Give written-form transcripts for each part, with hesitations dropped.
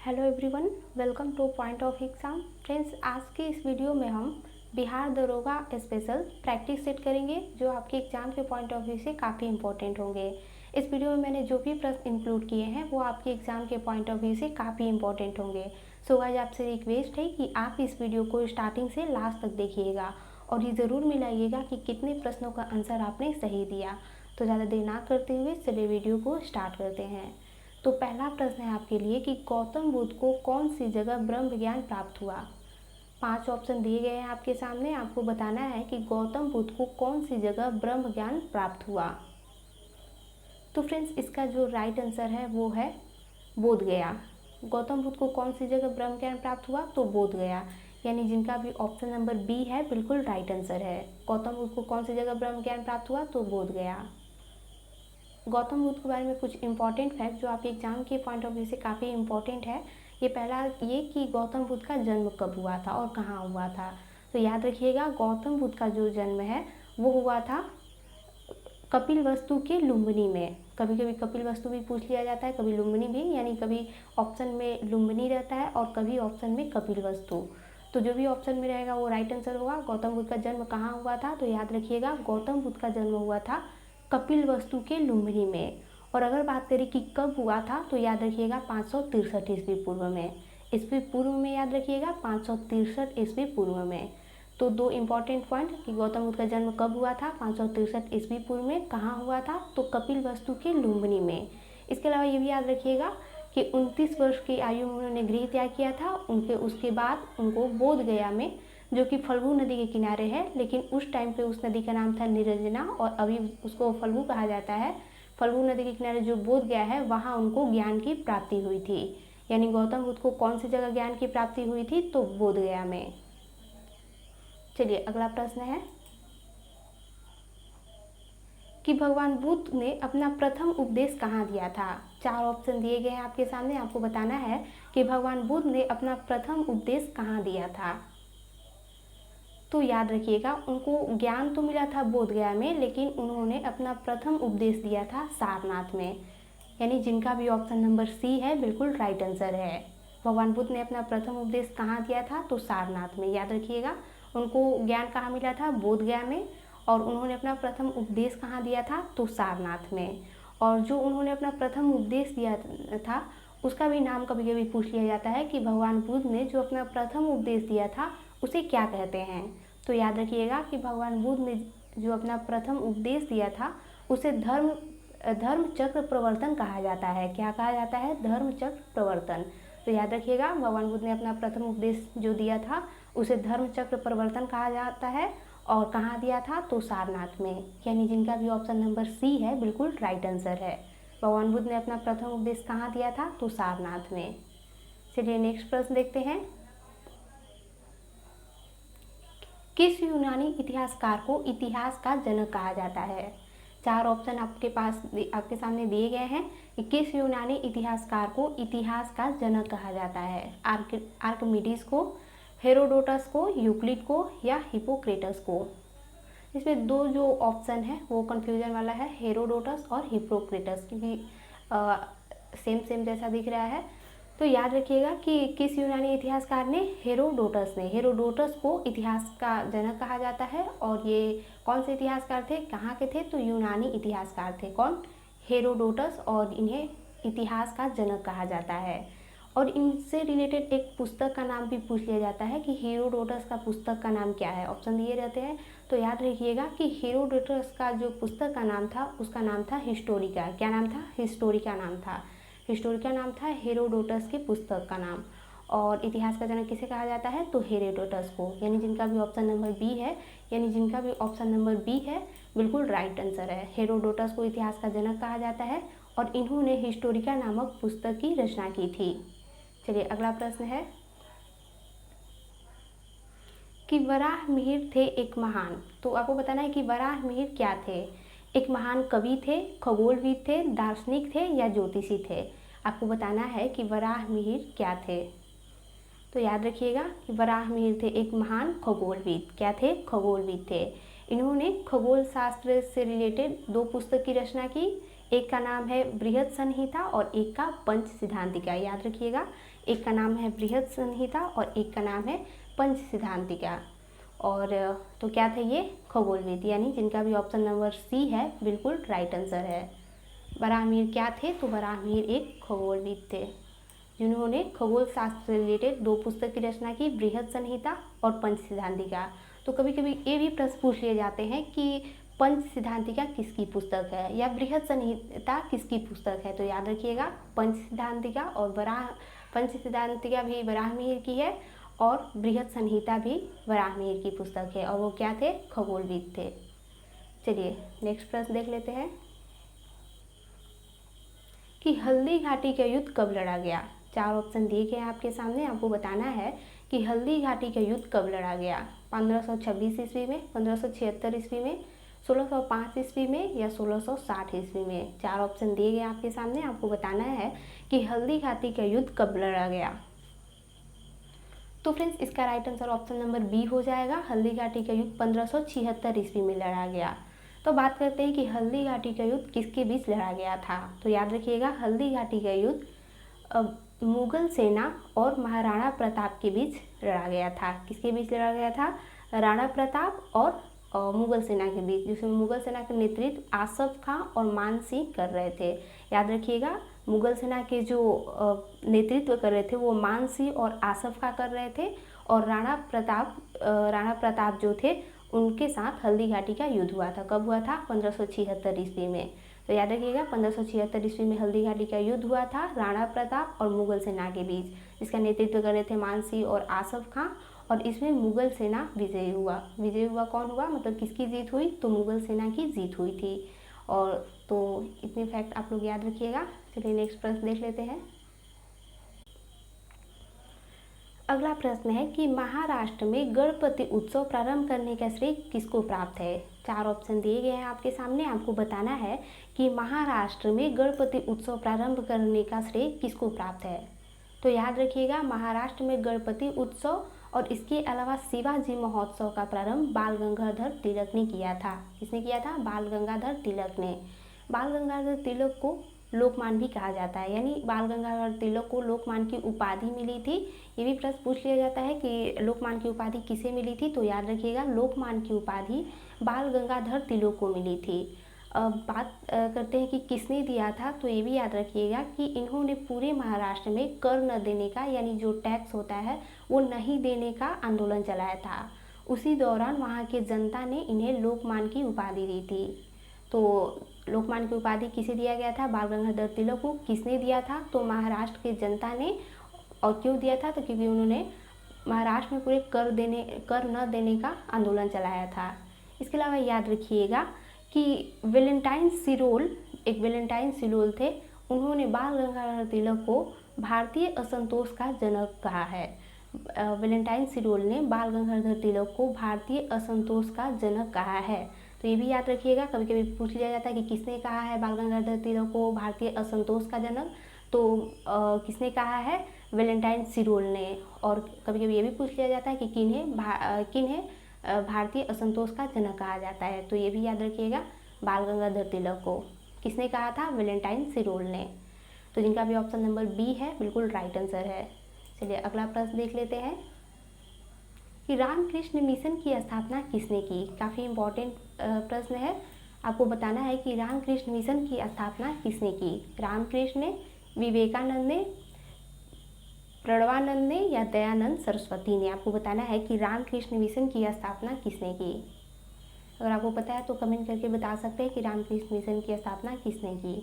Hello everyone, welcome two point of exam. Friends, आज के इस वीडियो में हम बिहार दरोगा स्पेशल प्रैक्टिस सेट करेंगे जो आपके एग्ज़ाम के पॉइंट ऑफ व्यू से काफ़ी इंपॉर्टेंट होंगे। इस वीडियो में मैंने जो भी प्रश्न इंक्लूड किए हैं वो आपके एग्ज़ाम के पॉइंट ऑफ व्यू से काफ़ी इंपॉर्टेंट होंगे। सो गाइस, आपसे रिक्वेस्ट है कि आप इस वीडियो को स्टार्टिंग से लास्ट तक देखिएगा और ये ज़रूर मिलाइएगा कि कितने प्रश्नों का आंसर आपने सही दिया। तो ज़्यादा देर ना करते हुए चलिए वीडियो को स्टार्ट करते हैं। तो पहला प्रश्न है आपके लिए कि गौतम बुद्ध को कौन सी जगह ब्रह्म ज्ञान प्राप्त हुआ। 5 ऑप्शन दिए गए हैं आपके सामने, आपको बताना है कि गौतम बुद्ध को कौन सी जगह ब्रह्म ज्ञान प्राप्त हुआ। तो फ्रेंड्स, इसका जो राइट आंसर है वो है बोध गया। गौतम बुद्ध को कौन सी जगह ब्रह्म ज्ञान प्राप्त हुआ, तो बोध गया, यानी जिनका भी ऑप्शन नंबर बी है बिल्कुल राइट आंसर है। गौतम बुद्ध को कौन सी जगह ब्रह्म ज्ञान प्राप्त हुआ, तो बोध गया। गौतम बुद्ध के बारे में कुछ इंपॉर्टेंट फैक्ट जो आपके एग्जाम के पॉइंट ऑफ व्यू से काफ़ी इंपॉर्टेंट है। ये पहला ये कि गौतम बुद्ध का जन्म कब हुआ था और कहाँ हुआ था। तो याद रखिएगा, गौतम बुद्ध का जो जन्म है वो हुआ था कपिलवस्तु के लुम्बिनी में। कभी कभी कपिलवस्तु भी पूछ लिया जाता है, कभी लुम्बिनी भी, यानी कभी ऑप्शन में लुम्बिनी रहता है और कभी ऑप्शन में कपिलवस्तु। तो जो भी ऑप्शन में रहेगा वो राइट आंसर होगा। गौतम बुद्ध का जन्म कहाँ हुआ था, तो याद रखिएगा गौतम बुद्ध का जन्म हुआ था कपिलवस्तु के लुम्बिनी में। और अगर बात करें कि कब हुआ था, तो याद रखिएगा 563 ईस्वी पूर्व में। ईस्वी पूर्व में याद रखिएगा 563 ईस्वी पूर्व में। तो दो इम्पॉर्टेंट पॉइंट कि गौतम बुद्ध का जन्म कब हुआ था, 563 ईस्वी पूर्व में, कहाँ हुआ था, तो कपिलवस्तु के लुम्बिनी में। इसके अलावा ये भी याद रखिएगा कि 29 वर्ष की आयु में उन्होंने गृह त्याग किया था। उसके बाद उनको बोध गया में, जो कि फल्गु नदी के किनारे है, लेकिन उस टाइम पे उस नदी का नाम था निरंजना और अभी उसको फल्गु कहा जाता है। फल्गु नदी के किनारे जो बोध गया है वहाँ उनको ज्ञान की प्राप्ति हुई थी। यानी गौतम बुद्ध को कौन सी जगह ज्ञान की प्राप्ति हुई थी, तो बोध गया में। चलिए अगला प्रश्न है कि भगवान बुद्ध ने अपना प्रथम उपदेश कहाँ दिया था। 4 ऑप्शन दिए गए हैं आपके सामने, आपको बताना है कि भगवान बुद्ध ने अपना प्रथम उपदेश कहाँ दिया था। तो याद रखिएगा, उनको ज्ञान तो मिला था बोध गया में, लेकिन उन्होंने अपना प्रथम उपदेश दिया था सारनाथ में। यानी जिनका भी ऑप्शन नंबर सी है बिल्कुल राइट आंसर है। भगवान बुद्ध ने अपना प्रथम उपदेश कहाँ दिया था, तो सारनाथ में। याद रखिएगा, उनको ज्ञान कहाँ मिला था, बोध गया में, और उन्होंने अपना प्रथम उपदेश कहाँ दिया था, तो सारनाथ में। और जो उन्होंने अपना प्रथम उपदेश दिया था उसका भी नाम कभी कभी पूछ लिया जाता है कि भगवान बुद्ध ने जो अपना प्रथम उपदेश दिया था उसे क्या कहते हैं। तो याद रखिएगा कि भगवान बुद्ध ने जो अपना प्रथम उपदेश दिया था उसे धर्म चक्र प्रवर्तन कहा जाता है। क्या कहा जाता है, धर्म चक्र प्रवर्तन। तो याद रखिएगा, भगवान बुद्ध ने अपना प्रथम उपदेश जो दिया था उसे धर्म चक्र प्रवर्तन कहा जाता है। और कहाँ दिया था, तो सारनाथ में। यानी जिनका भी ऑप्शन नंबर सी है बिल्कुल राइट आंसर है। भगवान बुद्ध ने अपना प्रथम उपदेश कहाँ दिया था, तो सारनाथ में। चलिए नेक्स्ट प्रश्न देखते हैं। किस यूनानी इतिहासकार को इतिहास का जनक कहा जाता है। 4 ऑप्शन आपके सामने दिए गए हैं कि किस यूनानी इतिहासकार को इतिहास का जनक कहा जाता है। आर्किमिडीज को, हेरोडोटस को, यूक्लिड को, या हिपोक्रेटस को। इसमें दो जो ऑप्शन है वो कंफ्यूजन वाला है, हेरोडोटस और हिपोक्रेटस, क्योंकि सेम जैसा दिख रहा है। तो याद रखिएगा कि किस यूनानी इतिहासकार ने, हेरोडोटस को इतिहास का जनक कहा जाता है। और ये कौन से इतिहासकार थे, कहाँ के थे, तो यूनानी इतिहासकार थे। कौन, हेरोडोटस, और इन्हें इतिहास का जनक कहा जाता है। और इनसे रिलेटेड एक पुस्तक का नाम भी पूछ लिया जाता है कि हेरोडोटस का पुस्तक का नाम क्या है, ऑप्शन दिए रहते हैं। तो याद रखिएगा कि हेरोडोटस का जो पुस्तक का नाम था उसका नाम था हिस्टोरिका। क्या नाम था, हिस्टोरिका नाम था। हिस्टोरिका नाम था हेरोडोटस की पुस्तक का नाम। और इतिहास का जनक किसे कहा जाता है, तो हेरोडोटस को। यानी जिनका भी ऑप्शन नंबर बी है बिल्कुल राइट आंसर है। हेरोडोटस को इतिहास का जनक कहा जाता है और इन्होंने हिस्टोरिका नामक पुस्तक की रचना की थी। चलिए अगला प्रश्न है कि वराहमिहिर थे एक महान। तो आपको बताना है कि वराहमिहिर क्या थे। एक महान कवि थे, खगोलविद थे, दार्शनिक थे, या ज्योतिषी थे। आपको बताना है कि वराहमिहिर क्या थे। तो याद रखिएगा कि वराहमिहिर थे एक महान खगोलविद। क्या थे, खगोलविद थे। इन्होंने खगोल शास्त्र से रिलेटेड 2 पुस्तक की रचना की। एक का नाम है बृहद संहिता और एक का पंच सिद्धांतिका। याद रखिएगा, एक का नाम है बृहद संहिता और एक का नाम है पंच सिद्धांतिका। और तो क्या थे ये? खगोलविद, यानी जिनका भी ऑप्शन नंबर सी है बिल्कुल राइट आंसर है। बराहमीर क्या थे? तो बराहमीर एक खगोलविद थे जिन्होंने खगोल शास्त्र से रिलेटेड 2 पुस्तक की रचना की, बृहद संहिता और पंच सिद्धांतिका। तो कभी कभी ये भी प्रश्न पूछ लिए जाते हैं कि पंच सिद्धांतिका किसकी पुस्तक है या बृहद संहिता किसकी पुस्तक है। तो याद रखिएगा, पंच सिद्धांतिका और पंच सिद्धांतिका भी बराहमीर की है और बृहद संहिता भी बराहमीर की पुस्तक है, और वो क्या थे? खगोलविद थे। चलिए नेक्स्ट प्रश्न देख लेते हैं कि हल्दी घाटी का युद्ध कब लड़ा गया। 4 ऑप्शन दिए गए हैं आपके सामने, आपको बताना है कि हल्दी घाटी का युद्ध कब लड़ा गया। 1526 ईस्वी में, 1576 ईस्वी में, 1605 ईस्वी में या 1660 ईस्वी में। 4 ऑप्शन दिए गए आपके सामने, आपको बताना है कि हल्दी घाटी का युद्ध कब लड़ा गया। तो फ्रेंड्स इसका right answer option number B हो जाएगा। हल्दी घाटी का युद्ध 1576 ईस्वी में लड़ा गया। तो बात करते हैं कि हल्दी घाटी का युद्ध किसके बीच लड़ा गया था। तो याद रखिएगा, हल्दी घाटी का युद्ध मुगल सेना और महाराणा प्रताप के बीच लड़ा गया था। किसके बीच लड़ा गया था? राणा प्रताप और मुगल सेना के बीच, जिसमें मुगल सेना का नेतृत्व आसफ खां और मान सिंह कर रहे थे। याद रखिएगा, मुगल सेना के जो नेतृत्व कर रहे थे वो मान सिंह और आसफ खां कर रहे थे, और राणा प्रताप जो थे उनके साथ हल्दी घाटी का युद्ध हुआ था। कब हुआ था? 1576 ईस्वी में। तो याद रखिएगा, 1576 ईस्वी में हल्दी घाटी का युद्ध हुआ था राणा प्रताप और मुगल सेना के बीच, जिसका नेतृत्व कर रहे थे मान सिंह और आसफ खां, और इसमें मुगल सेना विजयी हुआ। विजयी हुआ कौन हुआ, मतलब किसकी जीत हुई? तो मुगल सेना की जीत हुई थी। और तो इतने फैक्ट आप लोग याद रखिएगा। चलिए नेक्स्ट प्रश्न देख लेते हैं। अगला प्रश्न है कि महाराष्ट्र में गणपति उत्सव प्रारंभ करने का श्रेय किसको प्राप्त है। 4 ऑप्शन दिए गए हैं आपके सामने, आपको बताना है कि महाराष्ट्र में गणपति उत्सव प्रारंभ करने का श्रेय किसको प्राप्त है। तो याद रखिएगा, महाराष्ट्र में गणपति उत्सव और इसके अलावा शिवाजी महोत्सव का प्रारंभ बाल गंगाधर तिलक ने किया था। किसने किया था? बाल गंगाधर तिलक ने। बाल गंगाधर तिलक को लोकमान्य भी कहा जाता है, यानी बाल गंगाधर तिलक को लोकमान्य की उपाधि मिली थी। ये भी प्रश्न पूछ लिया जाता है कि लोकमान्य की उपाधि किसे मिली थी। तो याद रखिएगा, लोकमान्य की उपाधि बाल गंगाधर तिलक को मिली थी। अब बात करते हैं कि किसने दिया था। तो ये भी याद रखिएगा कि इन्होंने पूरे महाराष्ट्र में कर न देने का, यानी जो टैक्स होता है वो नहीं देने का आंदोलन चलाया था। उसी दौरान वहाँ के जनता ने इन्हें लोकमान्य की उपाधि दी थी। तो लोकमान्य की उपाधि किसे दिया गया था? बाल गंगाधर तिलक को। किसने दिया था? तो महाराष्ट्र की जनता ने। और क्यों दिया था? तो क्योंकि उन्होंने महाराष्ट्र में पूरे कर न देने का आंदोलन चलाया था। इसके अलावा याद रखिएगा कि वेलेंटाइन सिरोल, एक वेलेंटाइन सिरोल थे, उन्होंने बाल गंगाधर तिलक को भारतीय असंतोष का जनक कहा है। वेलेंटाइन सिरोल ने बाल गंगाधर तिलक को भारतीय असंतोष का जनक कहा है। तो ये भी याद रखिएगा, कभी कभी पूछ लिया जाता है कि किसने कहा है बाल गंगाधर तिलक को भारतीय असंतोष का जनक। तो किसने कहा है? वेलेंटाइन सिरोल ने। और कभी कभी ये भी पूछ लिया जाता है कि किन्हें भारतीय असंतोष का जनक कहा जाता है। तो ये भी याद रखिएगा, बाल गंगाधर तिलक को किसने कहा था? वेलेंटाइन सिरोल ने। तो जिनका भी ऑप्शन नंबर बी है बिल्कुल राइट आंसर है। चलिए अगला प्रश्न देख लेते हैं कि रामकृष्ण मिशन की स्थापना किसने की। काफ़ी इम्पोर्टेंट प्रश्न है, आपको बताना है कि रामकृष्ण मिशन की स्थापना किसने की। रामकृष्ण ने, विवेकानंद ने, प्रणवानंद ने या दयानंद सरस्वती ने। आपको बताना है कि रामकृष्ण मिशन की स्थापना किसने की। अगर आपको पता है तो कमेंट करके बता सकते हैं कि रामकृष्ण मिशन की स्थापना किसने की।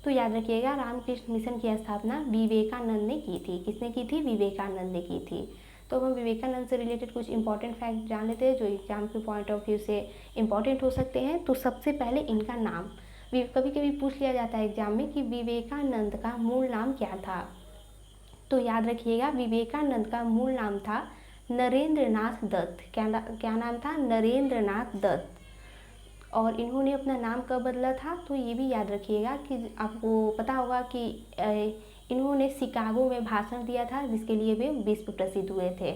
तो याद रखिएगा, रामकृष्ण मिशन की स्थापना विवेकानंद ने की थी। किसने की थी? विवेकानंद ने की थी। तो हम विवेकानंद से रिलेटेड कुछ इंपॉर्टेंट फैक्ट जान लेते हैं जो एग्जाम के पॉइंट ऑफ व्यू से इंपॉर्टेंट हो सकते हैं। तो सबसे पहले इनका नाम, कभी कभी पूछ लिया जाता है एग्जाम में कि विवेकानंद का मूल नाम क्या था। तो याद रखिएगा, विवेकानंद का मूल नाम था नरेंद्र नाथ दत्त। क्या नाम था? नरेंद्र नाथ दत्त। और इन्होंने अपना नाम कब बदला था? तो ये भी याद रखिएगा कि आपको पता होगा कि इन्होंने शिकागो में भाषण दिया था जिसके लिए वे विश्व प्रसिद्ध हुए थे।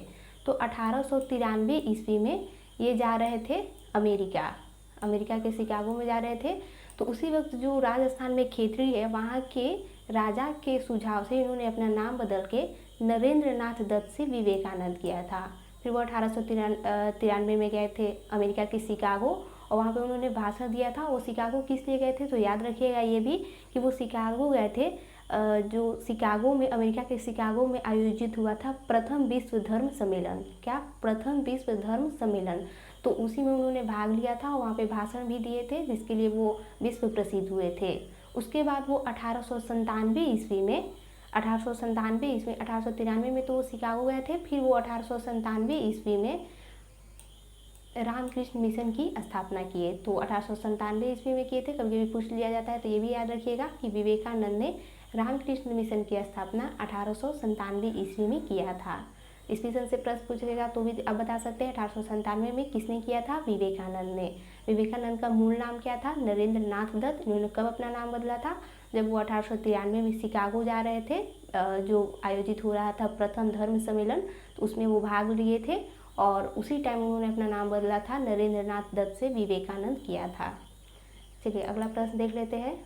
तो 1893 ईस्वी में ये जा रहे थे अमेरिका के शिकागो में जा रहे थे। तो उसी वक्त जो राजस्थान में खेतड़ी है वहाँ के राजा के सुझाव से इन्होंने अपना नाम बदल के नरेंद्र नाथ दत्त से विवेकानंद किया था। फिर वो 1893 में गए थे अमेरिका के शिकागो और वहाँ पे उन्होंने भाषण दिया था। वो शिकागो किस लिए गए थे तो याद रखिएगा ये भी कि वो शिकागो गए थे जो शिकागो में, अमेरिका के शिकागो में आयोजित हुआ था प्रथम विश्व धर्म सम्मेलन। क्या? प्रथम विश्व धर्म सम्मेलन। तो उसी में उन्होंने भाग लिया था और वहाँ पे भाषण भी दिए थे जिसके लिए वो विश्व प्रसिद्ध हुए थे। उसके बाद वो 1897 ईस्वी में 1893 में तो वो शिकागो गए थे। फिर वो 1897 ईस्वी में रामकृष्ण मिशन की स्थापना किए। तो 1897 ईस्वी में किए थे। कभी कभी पूछ लिया जाता है तो ये भी याद रखिएगा कि विवेकानंद ने रामकृष्ण मिशन की स्थापना 1897 ईस्वी में किया था। इस मिशन से प्रश्न पूछेगा तो भी अब बता सकते हैं 1897 में किसने किया था? विवेकानंद ने। विवेकानंद का मूल नाम क्या था? नरेंद्र नाथ दत्त। इन्होंने कब अपना नाम बदला था? जब वो 1893 में शिकागो जा रहे थे, जो आयोजित हो रहा था प्रथम धर्म सम्मेलन, तो उसमें वो भाग लिए थे और उसी टाइम उन्होंने अपना नाम बदला था, नरेंद्र नाथ दत्त से विवेकानंद किया था। चलिए अगला प्रश्न देख लेते हैं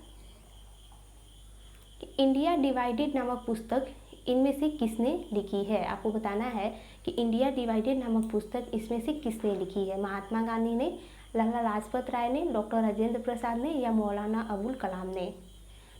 कि इंडिया डिवाइडेड नामक पुस्तक इनमें से किसने लिखी है? आपको बताना है कि इंडिया डिवाइडेड नामक पुस्तक इसमें से किसने लिखी है? महात्मा गांधी ने, लाला लाजपत राय ने, डॉक्टर राजेंद्र प्रसाद ने या मौलाना अबुल कलाम ने?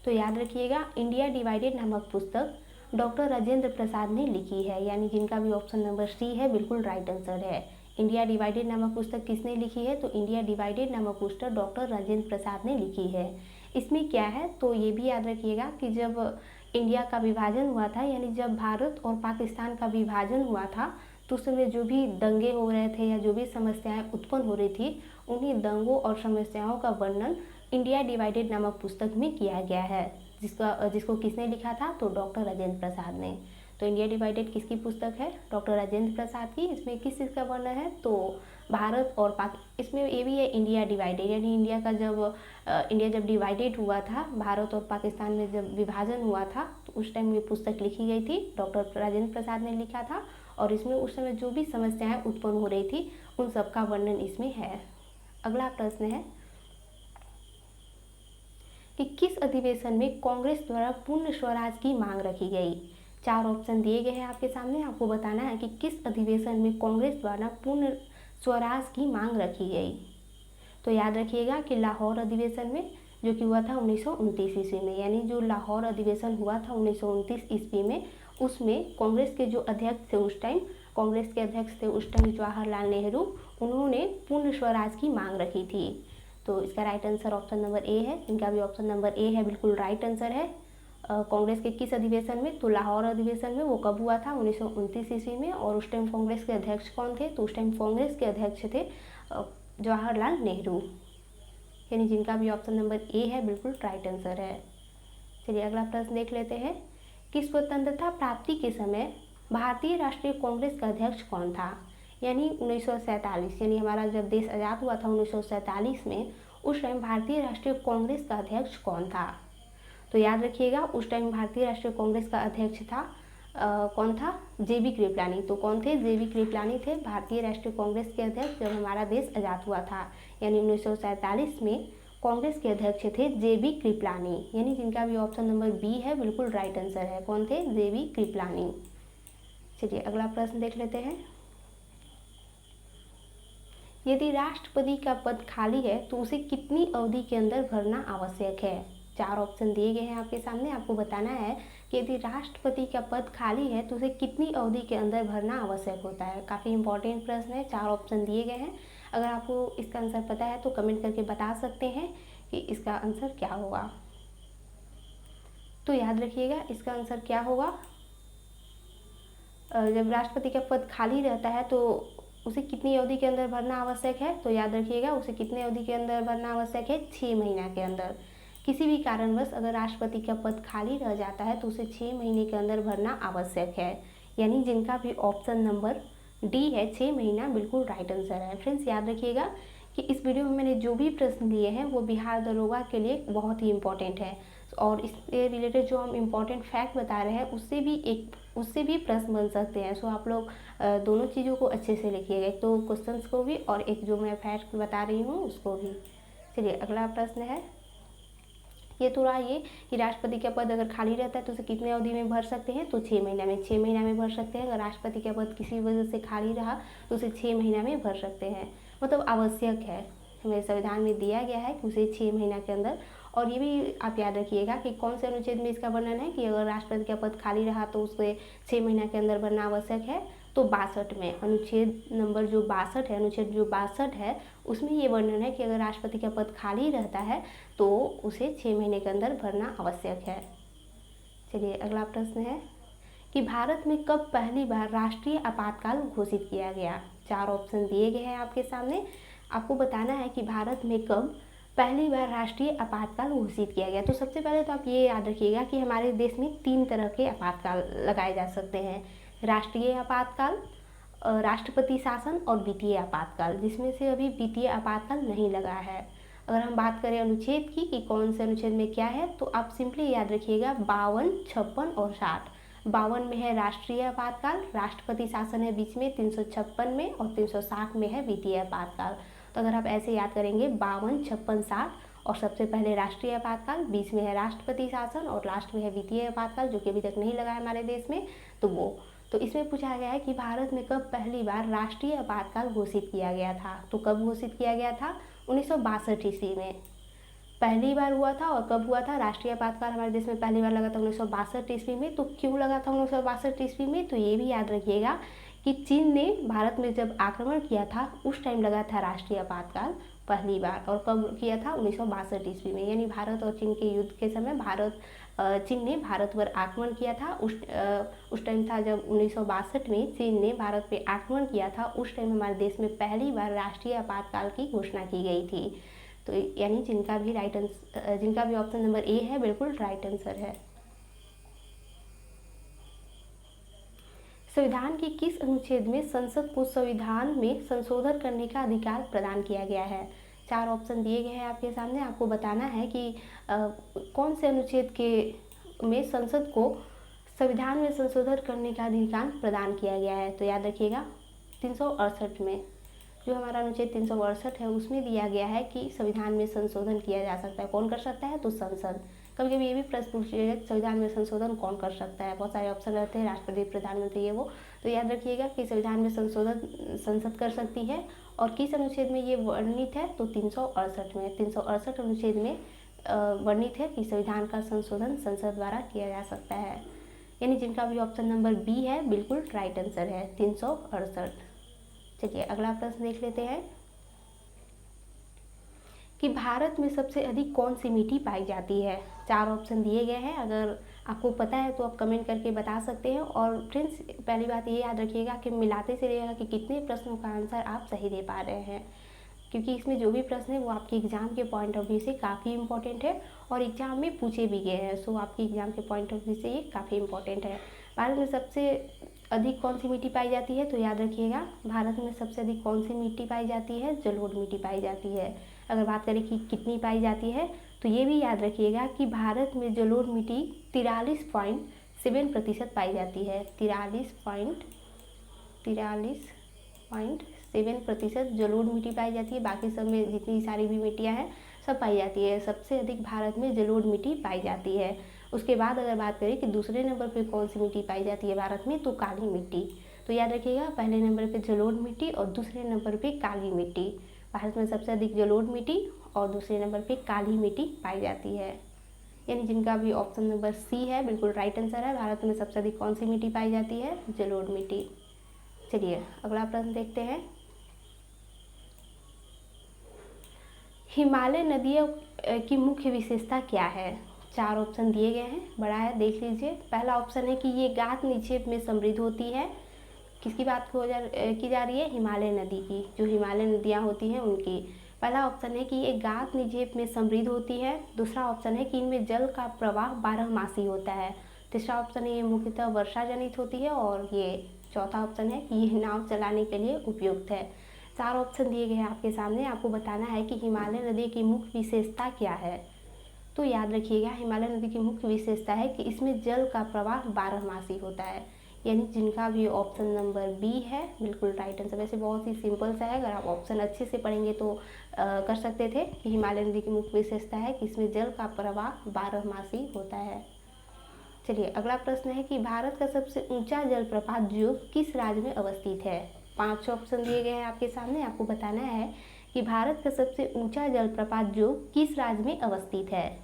तो याद रखिएगा इंडिया डिवाइडेड नामक पुस्तक डॉक्टर राजेंद्र प्रसाद ने लिखी है, यानी जिनका भी ऑप्शन नंबर सी है बिल्कुल राइट आंसर है। इंडिया डिवाइडेड नामक पुस्तक किसने लिखी है? तो इंडिया डिवाइडेड नामक पुस्तक डॉक्टर राजेंद्र प्रसाद ने लिखी है। इसमें क्या है तो ये भी याद रखिएगा कि जब इंडिया का विभाजन हुआ था, यानी जब भारत और पाकिस्तान का विभाजन हुआ था, तो उस समय जो भी दंगे हो रहे थे या जो भी समस्याएं उत्पन्न हो रही थी, उन्हीं दंगों और समस्याओं का वर्णन इंडिया डिवाइडेड नामक पुस्तक में किया गया है। जिसको किसने लिखा था? तो डॉक्टर राजेंद्र प्रसाद ने। तो इंडिया डिवाइडेड किसकी पुस्तक है? डॉक्टर राजेंद्र प्रसाद की। इसमें किस चीज़ का वर्णन है? तो भारत और इसमें ये भी है इंडिया डिवाइडेड, यानी इंडिया जब डिवाइडेड हुआ था, भारत और पाकिस्तान में जब विभाजन हुआ था, तो उस टाइम ये पुस्तक लिखी गई थी, डॉक्टर राजेंद्र प्रसाद ने लिखा था। और इसमें उस समय जो भी समस्याएं उत्पन्न हो रही थी उन सब का वर्णन इसमें है। अगला प्रश्न है कि किस अधिवेशन में कांग्रेस द्वारा पूर्ण स्वराज की मांग रखी गई? 4 ऑप्शन दिए गए हैं आपके सामने। आपको बताना है कि किस अधिवेशन में कांग्रेस द्वारा पूर्ण स्वराज की मांग रखी गई। तो याद रखिएगा कि लाहौर अधिवेशन में, जो कि हुआ था 1929 ईस्वी में, यानी जो लाहौर अधिवेशन हुआ था 1929 ईस्वी में, उसमें कांग्रेस के जो अध्यक्ष थे उस टाइम, जवाहरलाल नेहरू, उन्होंने पूर्ण स्वराज की मांग रखी थी। तो इसका right answer option number A है। इनका भी ऑप्शन नंबर ए है, बिल्कुल राइट आंसर है। कांग्रेस के किस अधिवेशन में? तो लाहौर अधिवेशन में। वो कब हुआ था? 1929 ईस्वी में। और उस टाइम कांग्रेस के अध्यक्ष कौन थे? तो उस टाइम कांग्रेस के अध्यक्ष थे जवाहरलाल नेहरू, यानी जिनका भी ऑप्शन नंबर ए है बिल्कुल राइट आंसर है। चलिए अगला प्रश्न देख लेते हैं कि स्वतंत्रता प्राप्ति के समय भारतीय राष्ट्रीय कांग्रेस का अध्यक्ष कौन था? यानी 1947, यानी हमारा जब देश आज़ाद हुआ था 1947 में, उस टाइम भारतीय राष्ट्रीय कांग्रेस का अध्यक्ष कौन था? तो याद रखिएगा उस टाइम भारतीय राष्ट्रीय कांग्रेस का अध्यक्ष था कौन था? जेबी कृपलानी। तो कौन थे? जेबी कृपलानी थे भारतीय राष्ट्रीय कांग्रेस के अध्यक्ष जब हमारा देश आज़ाद हुआ था, यानी 1947 में कांग्रेस के अध्यक्ष थे जेबी कृपलानी, यानी जिनका भी ऑप्शन नंबर बी है बिल्कुल राइट आंसर है। कौन थे? जेबी कृपलानी। चलिए अगला प्रश्न देख लेते हैं। यदि राष्ट्रपति का पद खाली है तो उसे कितनी अवधि के अंदर भरना आवश्यक है? 4 ऑप्शन दिए गए हैं आपके सामने। आपको बताना है कि यदि राष्ट्रपति का पद खाली है तो उसे कितनी अवधि के अंदर भरना आवश्यक होता है। काफ़ी इंपॉर्टेंट प्रश्न है, 4 ऑप्शन दिए गए हैं। अगर आपको इसका आंसर पता है तो कमेंट करके बता सकते हैं कि इसका आंसर क्या होगा। तो याद रखिएगा इसका आंसर क्या होगा, जब राष्ट्रपति का पद खाली रहता है तो उसे कितनी अवधि के अंदर भरना आवश्यक है? तो याद रखिएगा उसे कितने अवधि के अंदर भरना आवश्यक है? 6 महीना के अंदर। किसी भी कारणवश अगर राष्ट्रपति का पद खाली रह जाता है तो उसे 6 महीने के अंदर भरना आवश्यक है, यानी जिनका भी ऑप्शन नंबर डी है 6 महीना बिल्कुल राइट आंसर है। फ्रेंड्स याद रखिएगा कि इस वीडियो में मैंने जो भी प्रश्न लिए हैं वो बिहार दरोगा के लिए बहुत ही इम्पोर्टेंट है, और इससे रिलेटेड जो हम इम्पोर्टेंट फैक्ट बता रहे हैं उससे भी प्रश्न बन सकते हैं। सो आप लोग दोनों चीज़ों को अच्छे से लिखिएगा, एक तो क्वेश्चंस को भी और एक जो मैं फैक्ट बता रही हूँ उसको भी। चलिए अगला प्रश्न है ये तो रहा ये कि राष्ट्रपति का पद अगर खाली रहता है तो उसे कितने अवधि में भर सकते हैं, तो 6 महीना में। 6 महीना में भर सकते हैं। अगर राष्ट्रपति का पद किसी वजह से खाली रहा तो उसे 6 महीना में भर सकते हैं। मतलब आवश्यक है, हमें संविधान में दिया गया है कि उसे 6 महीना के अंदर। और ये भी आप याद रखिएगा कि कौन से अनुच्छेद में इसका वर्णन है कि अगर राष्ट्रपति का पद खाली रहा तो उसे 6 महीना के अंदर भरना आवश्यक है। तो 62 में, अनुच्छेद नंबर जो 62 है, अनुच्छेद जो 62 है, उसमें ये वर्णन है कि अगर राष्ट्रपति का पद खाली रहता है तो उसे 6 महीने के अंदर भरना आवश्यक है। चलिए अगला प्रश्न है कि भारत में कब पहली बार राष्ट्रीय आपातकाल घोषित किया गया। 4 ऑप्शन दिए गए हैं आपके सामने। आपको बताना है कि भारत में कब पहली बार राष्ट्रीय आपातकाल घोषित किया गया। तो सबसे पहले तो आप ये याद रखिएगा कि हमारे देश में 3 तरह के आपातकाल लगाए जा सकते हैं, राष्ट्रीय आपातकाल, राष्ट्रपति शासन और वित्तीय आपातकाल, जिसमें से अभी वित्तीय आपातकाल नहीं लगा है। अगर हम बात करें अनुच्छेद की कि कौन से अनुच्छेद में क्या है, तो आप सिंपली याद रखिएगा 52, 56 और 60। 52 में है राष्ट्रीय आपातकाल, राष्ट्रपति शासन है बीच में 356 में, और 360 में है वित्तीय आपातकाल। तो अगर आप ऐसे याद करेंगे 52, 56, 60, और सबसे पहले राष्ट्रीय आपातकाल, बीच में है राष्ट्रपति शासन और लास्ट में है वित्तीय आपातकाल, जो कि अभी तक नहीं लगा है हमारे देश में, तो वो। तो इसमें पूछा गया है कि भारत में कब पहली बार राष्ट्रीय आपातकाल घोषित किया गया था। तो कब घोषित किया गया था? 1962 ईस्वी में पहली बार हुआ था। और कब हुआ था राष्ट्रीय आपातकाल हमारे देश में पहली बार लगा था? 1962 ईस्वी में। तो क्यों लगा था 1962 ईस्वी में? तो ये भी याद रखिएगा कि चीन ने भारत में जब आक्रमण किया था उस टाइम लगा था राष्ट्रीय आपातकाल पहली बार। और कब किया था? 1962 ईस्वी में। यानी भारत और चीन के युद्ध के समय चीन ने भारत पर आक्रमण किया था। उस टाइम था जब 1962 में चीन ने भारत पे आक्रमण किया था। उस टाइम हमारे देश में पहली बार राष्ट्रीय आपातकाल की घोषणा की गई थी। तो यानी जिनका भी ऑप्शन नंबर ए है बिल्कुल राइट आंसर है। संविधान के किस अनुच्छेद में संसद को संविधान में संशोधन करने का अधिकार प्रदान किया गया है? 4 ऑप्शन दिए गए हैं आपके सामने। आपको बताना है कि कौन से अनुच्छेद में संसद को संविधान में संशोधन करने का अधिकार प्रदान किया गया है। तो याद रखिएगा 368 में, जो हमारा अनुच्छेद 368 है उसमें दिया गया है कि संविधान में संशोधन किया जा सकता है। कौन कर सकता है? तो संसद। कभी कभी ये भी प्रश्न पूछिएगा संविधान में संशोधन कौन कर सकता है। बहुत सारे ऑप्शन रहते हैं, राष्ट्रपति, प्रधानमंत्री, ये वो। तो याद रखिएगा कि संविधान में संशोधन संसद कर सकती है। और किस अनुच्छेद में ये वर्णित है? तो 368 में। 368 अनुच्छेद में वर्णित है कि संविधान का संशोधन संसद द्वारा किया जा सकता है। यानी जिनका भी ऑप्शन नंबर बी है बिल्कुल राइट आंसर है, 368। चलिए अगला प्रश्न देख लेते हैं कि भारत में सबसे अधिक कौन सी मिट्टी पाई जाती है। 4 ऑप्शन दिए गए हैं। अगर आपको पता है तो आप कमेंट करके बता सकते हैं। और फ्रेंड्स पहली बात ये याद रखिएगा कि मिलाते चलिएगा कि कितने प्रश्नों का आंसर आप सही दे पा रहे हैं, क्योंकि इसमें जो भी प्रश्न है वो आपके एग्ज़ाम के पॉइंट ऑफ व्यू से काफ़ी इंपॉर्टेंट है और एग्ज़ाम में पूछे भी गए हैं। सो आपके एग्ज़ाम के पॉइंट ऑफ व्यू से ये काफ़ी इंपॉर्टेंट है। भारत में सबसे अधिक कौन सी मिट्टी पाई जाती है? तो याद रखिएगा भारत में सबसे अधिक कौन सी मिट्टी पाई जाती है? जलोढ़ मिट्टी पाई जाती है। अगर बात करें कि कितनी पाई जाती है, तो ये भी याद रखिएगा कि भारत में जलोढ़ मिट्टी 43.7% पाई जाती है। 43.7% जलोढ़ मिट्टी पाई जाती है। बाकी सब में जितनी सारी भी मिट्टियाँ हैं सब पाई जाती है। सबसे अधिक भारत में जलोढ़ मिट्टी पाई जाती है। उसके बाद अगर बात करें कि दूसरे नंबर पे कौन सी मिट्टी पाई जाती है भारत में, तो काली मिट्टी। तो याद रखिएगा पहले नंबर पे जलोढ़ मिट्टी और दूसरे नंबर पे काली मिट्टी। भारत में सबसे अधिक जलोढ़ मिट्टी और दूसरे नंबर पे काली मिट्टी पाई जाती है। यानी जिनका भी ऑप्शन नंबर सी है बिल्कुल राइट आंसर है। भारत में सबसे अधिक कौन सी मिट्टी पाई जाती है? जलोढ़ मिट्टी। चलिए अगला प्रश्न देखते हैं। हिमालय नदियों की मुख्य विशेषता क्या है? 4 ऑप्शन दिए गए हैं, बड़ा है देख लीजिए। पहला ऑप्शन है कि ये गाद निक्षेप में समृद्ध होती है। किसकी बात की जा रही है? हिमालय नदी की। जो हिमालय नदियाँ होती हैं उनकी। पहला ऑप्शन है कि ये गाद निक्षेप में समृद्ध होती है। दूसरा ऑप्शन है कि इनमें जल का प्रवाह 12मासी होता है। तीसरा ऑप्शन है ये मुख्यतः वर्षा जनित होती है। और ये चौथा ऑप्शन है कि ये नाव चलाने के लिए उपयुक्त है। 4 ऑप्शन दिए गए हैं आपके सामने। आपको बताना है कि हिमालय नदी की मुख्य विशेषता क्या है। तो याद रखिएगा हिमालय नदी की मुख्य विशेषता है कि इसमें जल का प्रवाह 12मासी होता है। यानी जिनका भी ऑप्शन नंबर बी है बिल्कुल राइट आंसर। वैसे बहुत ही सिंपल सा है, अगर आप ऑप्शन अच्छे से पढ़ेंगे तो कर सकते थे कि हिमालय नदी की मुख्य विशेषता है कि इसमें जल का प्रवाह 12मासी होता है। चलिए अगला प्रश्न है कि भारत का सबसे ऊंचा जलप्रपात जो किस राज्य में अवस्थित है। 5 ऑप्शन दिए गए हैं आपके सामने, आपको बताना है कि भारत का सबसे ऊंचा जलप्रपात जो किस राज्य में अवस्थित है।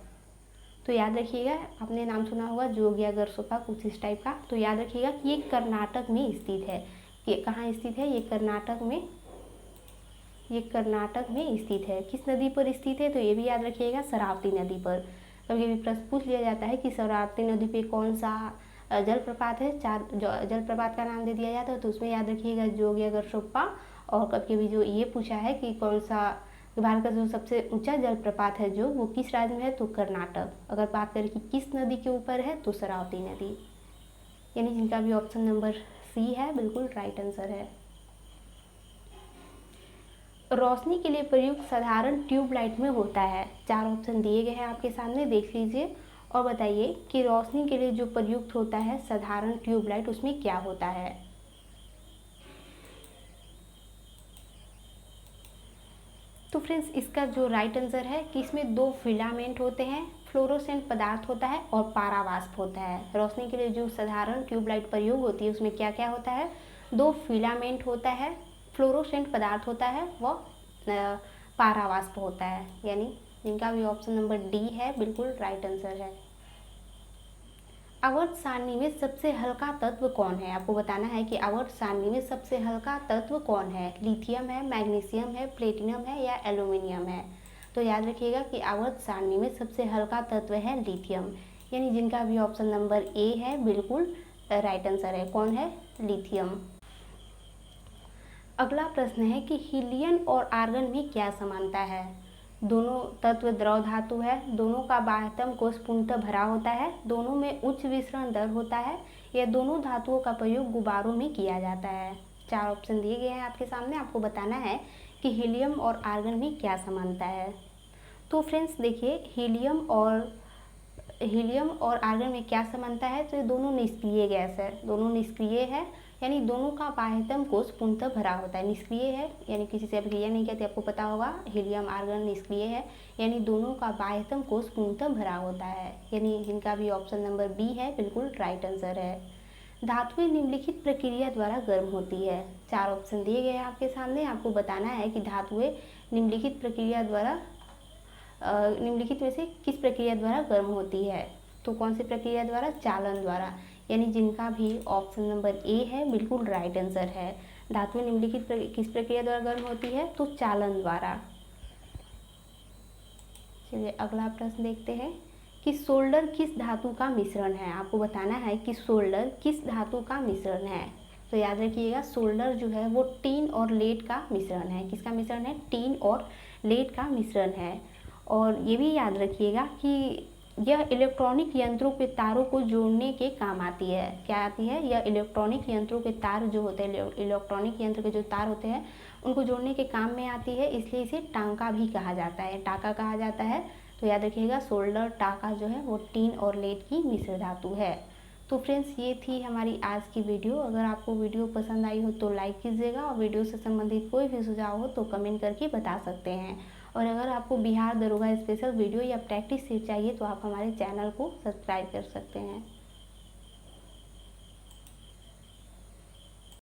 तो याद रखिएगा, आपने नाम सुना होगा जोग या गरसोपा, कुछ इस टाइप का। तो याद रखिएगा कि ये कर्नाटक में स्थित है। कि कहाँ स्थित है, ये कर्नाटक में स्थित है। किस नदी पर स्थित है, तो ये भी याद रखिएगा शरावती नदी पर। कभी कभी प्रश्न पूछ लिया जाता है कि शरावती नदी पे कौन सा जलप्रपात है, 4 जलप्रपात का नाम दे दिया जाता है, तो उसमें याद रखिएगा जोग या गरसोपा। और कभी कभी जो ये पूछा है कि कौन सा भारत का जो सबसे ऊंचा जलप्रपात है जो वो किस राज्य में है, तो कर्नाटक। अगर बात करें कि किस नदी के ऊपर है, तो शरावती नदी, यानी जिनका भी ऑप्शन नंबर सी है बिल्कुल राइट आंसर है। रोशनी के लिए प्रयुक्त साधारण ट्यूबलाइट में होता है। 4 ऑप्शन दिए गए हैं आपके सामने, देख लीजिए और बताइए कि रोशनी के लिए जो प्रयुक्त होता है साधारण ट्यूबलाइट, उसमें क्या होता है। तो फ्रेंड्स इसका जो राइट आंसर है कि इसमें 2 फिलामेंट होते हैं, फ्लोरोसेंट पदार्थ होता है और पारावास्प होता है। रोशनी के लिए जो साधारण ट्यूबलाइट प्रयोग होती है उसमें क्या क्या होता है, 2 फिलामेंट होता है, फ्लोरोसेंट पदार्थ होता है व पारावास्प होता है। यानी जिनका भी ऑप्शन नंबर डी है बिल्कुल राइट आंसर है। आवर्त सारणी में सबसे हल्का तत्व कौन है। आपको बताना है कि आवर्त सारणी में सबसे हल्का तत्व कौन है। लिथियम है, मैग्नीशियम है, प्लेटिनम है या एल्यूमिनियम है। तो याद रखिएगा कि आवर्त सारणी में सबसे हल्का तत्व है लिथियम, यानी जिनका भी ऑप्शन नंबर ए है बिल्कुल राइट आंसर है। कौन है, लिथियम। अगला प्रश्न है कि हीलियम और आर्गन में क्या समानता है। दोनों तत्व द्रव धातु है, दोनों का बाह्यतम कोश पूर्णतः भरा होता है, दोनों में उच्च विसरण दर होता है, यह दोनों धातुओं का प्रयोग गुब्बारों में किया जाता है। 4 ऑप्शन दिए गए हैं आपके सामने, आपको बताना है कि हीलियम और आर्गन में क्या समानता है। तो फ्रेंड्स देखिए, हीलियम और आर्गन में क्या समानता है, तो ये दोनों निष्क्रिय गैस है, दोनों निष्क्रिय है, यानी दोनों का बाह्यतम कोश पूर्णतः भरा होता है। निष्क्रिय है यानी किसी से अभिक्रिया नहीं कहते, आपको पता होगा हीलियम आर्गन निष्क्रिय है, यानी दोनों का बाह्यतम कोश पूर्णतः भरा होता है, यानी जिनका भी ऑप्शन नंबर बी है बिल्कुल राइट आंसर है। धातुएं निम्नलिखित प्रक्रिया द्वारा गर्म होती है। 4 ऑप्शन दिए गए हैं आपके सामने, आपको बताना है कि धातुएं निम्नलिखित में से किस प्रक्रिया द्वारा गर्म होती है। तो कौन सी प्रक्रिया द्वारा, चालन द्वारा, यानी जिनका भी ऑप्शन नंबर ए है बिल्कुल राइट आंसर है। धातुएं निम्नलिखित किस प्रक्रिया द्वारा गर्म होती है, तो चालन द्वारा। चलिए अगला प्रश्न देखते हैं कि सोल्डर किस धातु का मिश्रण है। आपको बताना है कि सोल्डर किस धातु का मिश्रण है। तो याद रखिएगा सोल्डर जो है वो टीन और लेड का मिश्रण है। किसका मिश्रण है, टीन और लेड का मिश्रण है। और ये भी याद रखिएगा कि यह इलेक्ट्रॉनिक यंत्रों के तारों को जोड़ने के काम आती है। क्या आती है, यह इलेक्ट्रॉनिक यंत्रों के तार जो होते हैं, इलेक्ट्रॉनिक यंत्र के जो तार होते हैं उनको जोड़ने के काम में आती है, इसलिए इसे टांका भी कहा जाता है, टाका कहा जाता है। तो याद रखिएगा सोल्डर टाका जो है वो टीन और लेड की मिश्र धातु है। तो फ्रेंड्स ये थी हमारी आज की वीडियो। अगर आपको वीडियो पसंद आई हो तो लाइक कीजिएगा और वीडियो से संबंधित कोई भी सुझाव हो तो कमेंट करके बता सकते हैं। और अगर आपको बिहार दरोगा स्पेशल वीडियो या प्रैक्टिस सेट चाहिए तो आप हमारे चैनल को सब्सक्राइब कर सकते हैं।